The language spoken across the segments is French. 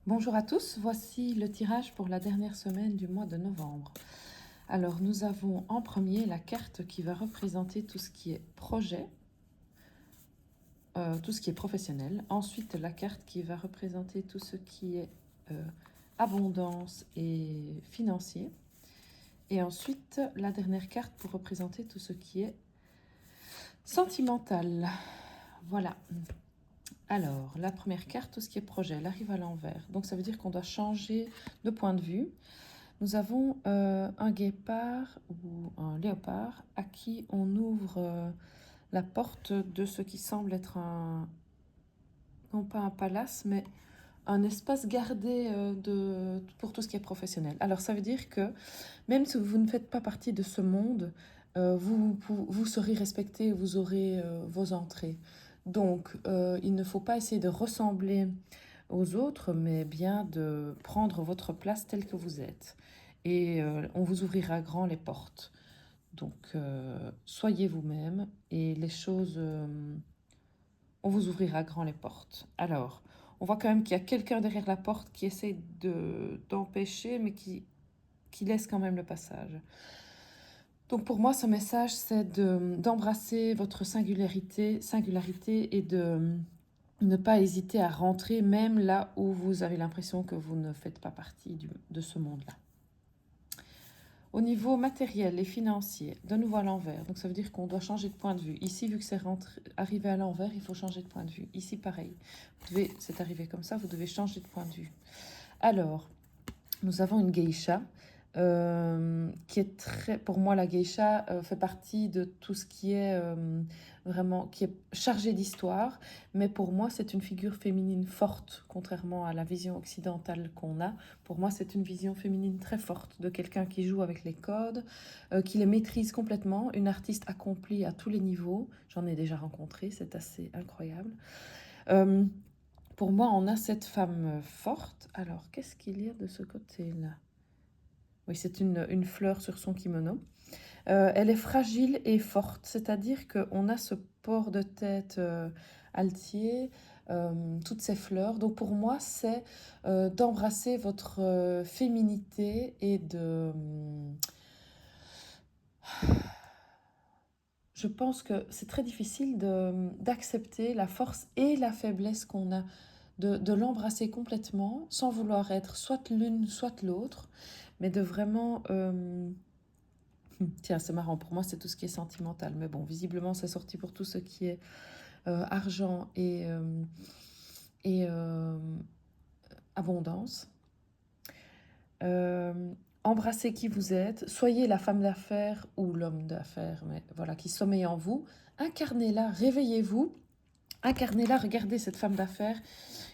Bonjour à tous, voici le tirage pour la dernière semaine du mois de novembre. Alors nous avons en premier la carte qui va représenter tout ce qui est projet, tout ce qui est professionnel. Ensuite la carte qui va représenter tout ce qui est abondance et financier. Et ensuite la dernière carte pour représenter tout ce qui est sentimental. Voilà. Alors, la première carte, tout ce qui est projet, elle arrive à l'envers. Donc, ça veut dire qu'on doit changer de point de vue. Nous avons un guépard ou un léopard à qui on ouvre la porte de ce qui semble être non pas un palace, mais un espace gardé pour tout ce qui est professionnel. Alors, ça veut dire que même si vous ne faites pas partie de ce monde, vous serez respecté, vous aurez vos entrées. Donc, il ne faut pas essayer de ressembler aux autres, mais bien de prendre votre place telle que vous êtes. Et on vous ouvrira grand les portes. Donc, soyez vous-même et les choses, on vous ouvrira grand les portes. Alors, on voit quand même qu'il y a quelqu'un derrière la porte qui essaie d'empêcher, mais qui laisse quand même le passage. Donc pour moi, ce message, c'est d'embrasser votre singularité et de ne pas hésiter à rentrer même là où vous avez l'impression que vous ne faites pas partie de ce monde-là. Au niveau matériel et financier, de nouveau à l'envers. Donc ça veut dire qu'on doit changer de point de vue. Ici, vu que c'est arrivé à l'envers, il faut changer de point de vue. Ici, pareil. C'est arrivé comme ça, vous devez changer de point de vue. Alors, nous avons une geisha qui est très... Pour moi, la geisha fait partie de tout ce qui est vraiment... qui est chargé d'histoire. Mais pour moi, c'est une figure féminine forte, contrairement à la vision occidentale qu'on a. Pour moi, c'est une vision féminine très forte de quelqu'un qui joue avec les codes, qui les maîtrise complètement. Une artiste accomplie à tous les niveaux. J'en ai déjà rencontré, c'est assez incroyable. Pour moi, on a cette femme forte. Alors, qu'est-ce qu'il y a de ce côté-là? Oui, c'est une fleur sur son kimono. Elle est fragile et forte, c'est-à-dire qu'on a ce port de tête altier, toutes ces fleurs. Donc pour moi, c'est d'embrasser votre féminité et de... Je pense que c'est très difficile d'accepter la force et la faiblesse qu'on a, de l'embrasser complètement sans vouloir être soit l'une, soit l'autre, mais de vraiment... Tiens, c'est marrant, pour moi c'est tout ce qui est sentimental, mais bon, visiblement c'est sorti pour tout ce qui est argent et abondance. Embrassez qui vous êtes, soyez la femme d'affaires ou l'homme d'affaires, mais voilà, qui sommeille en vous. Incarnez-la, réveillez-vous, incarnez-la, regardez cette femme d'affaires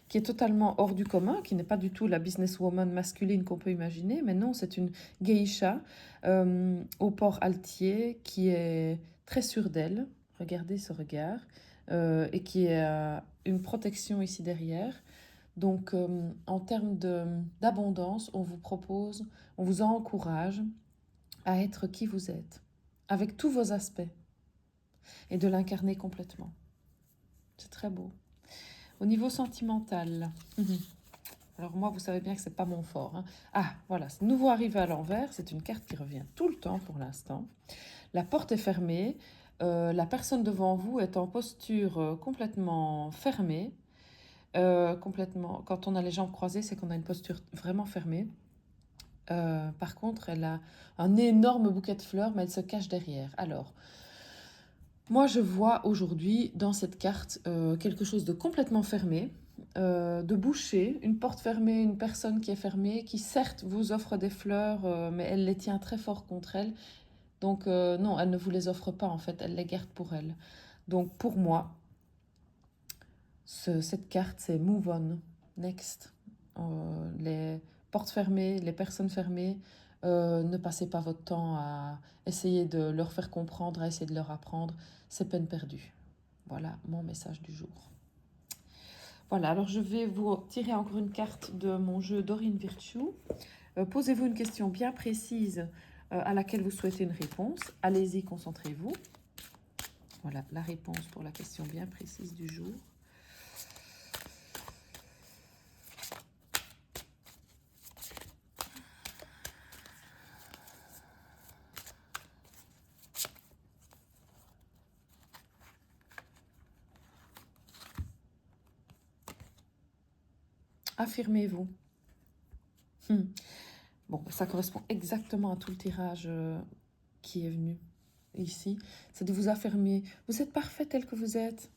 qui est totalement hors du commun, qui n'est pas du tout la businesswoman masculine qu'on peut imaginer, mais non, c'est une geisha au port altier qui est très sûre d'elle, regardez ce regard, et qui a une protection ici derrière. Donc, en termes d'abondance, on vous propose, on vous encourage à être qui vous êtes, avec tous vos aspects, et de l'incarner complètement. C'est très beau. Au niveau sentimental, alors moi, vous savez bien que c'est pas mon fort. Hein. Ah, voilà, c'est nouveau arrivé à l'envers. C'est une carte qui revient tout le temps pour l'instant. La porte est fermée. La personne devant vous est en posture complètement fermée. Complètement. Quand on a les jambes croisées, c'est qu'on a une posture vraiment fermée. Par contre, elle a un énorme bouquet de fleurs, mais elle se cache derrière. Alors, moi, je vois aujourd'hui dans cette carte quelque chose de complètement fermé, de bouché, une porte fermée, une personne qui est fermée, qui certes vous offre des fleurs, mais elle les tient très fort contre elle. Donc non, elle ne vous les offre pas en fait, elle les garde pour elle. Donc pour moi, cette carte, c'est move on, next. Les portes fermées, les personnes fermées, ne passez pas votre temps à essayer de leur faire comprendre, à essayer de leur apprendre. C'est peine perdue. Voilà mon message du jour. Voilà, alors je vais vous tirer encore une carte de mon jeu Dorine Virtue. Posez-vous une question bien précise à laquelle vous souhaitez une réponse. Allez-y, concentrez-vous. Voilà la réponse pour la question bien précise du jour. Affirmez-vous. Bon, ça correspond exactement à tout le tirage qui est venu ici. C'est de vous affirmer. Vous êtes parfait tel que vous êtes.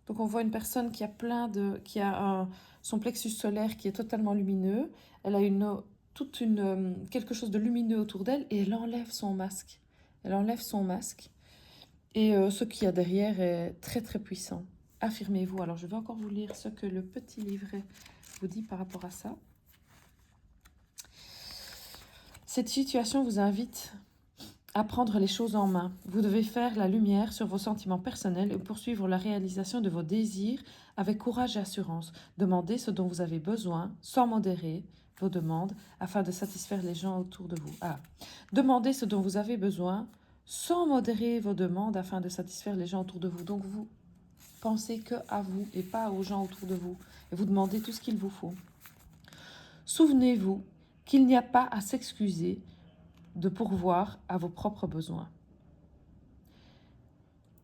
Donc on voit une personne qui a son plexus solaire qui est totalement lumineux. Elle a quelque chose de lumineux autour d'elle et elle enlève son masque. Elle enlève son masque. Et ce qu'il y a derrière est très très puissant. Affirmez-vous. Alors je vais encore vous lire ce que le petit livret vous dit par rapport à ça. Cette situation vous invite à prendre les choses en main. Vous devez faire la lumière sur vos sentiments personnels et poursuivre la réalisation de vos désirs avec courage et assurance. Demandez ce dont vous avez besoin sans modérer vos demandes afin de satisfaire les gens autour de vous. Demandez ce dont vous avez besoin sans modérer vos demandes afin de satisfaire les gens autour de vous. Donc vous pensez que à vous et pas aux gens autour de vous. Et vous demandez tout ce qu'il vous faut. Souvenez-vous qu'il n'y a pas à s'excuser de pourvoir à vos propres besoins.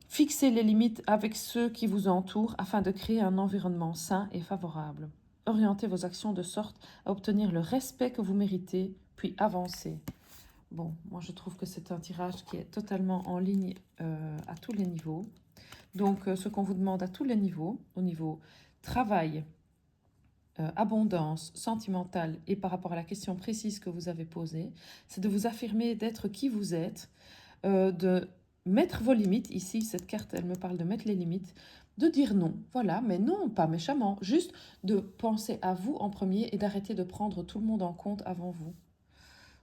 Fixez les limites avec ceux qui vous entourent afin de créer un environnement sain et favorable. Orientez vos actions de sorte à obtenir le respect que vous méritez, puis avancez. Bon, moi je trouve que c'est un tirage qui est totalement en ligne à tous les niveaux. Donc ce qu'on vous demande à tous les niveaux, au niveau travail, abondance sentimentale et par rapport à la question précise que vous avez posée, c'est de vous affirmer, d'être qui vous êtes, de mettre vos limites. Ici, cette carte, elle me parle de mettre les limites, de dire non, voilà, mais non, pas méchamment, juste de penser à vous en premier et d'arrêter de prendre tout le monde en compte avant vous.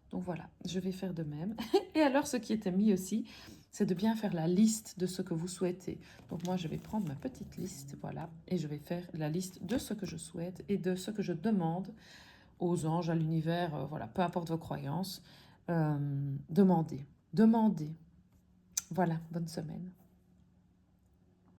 Donc voilà, je vais faire de même. Et alors, ce qui était mis aussi, c'est de bien faire la liste de ce que vous souhaitez. Donc moi, je vais prendre ma petite liste, voilà, et je vais faire la liste de ce que je souhaite et de ce que je demande aux anges, à l'univers, voilà, peu importe vos croyances. Demandez. Voilà, bonne semaine.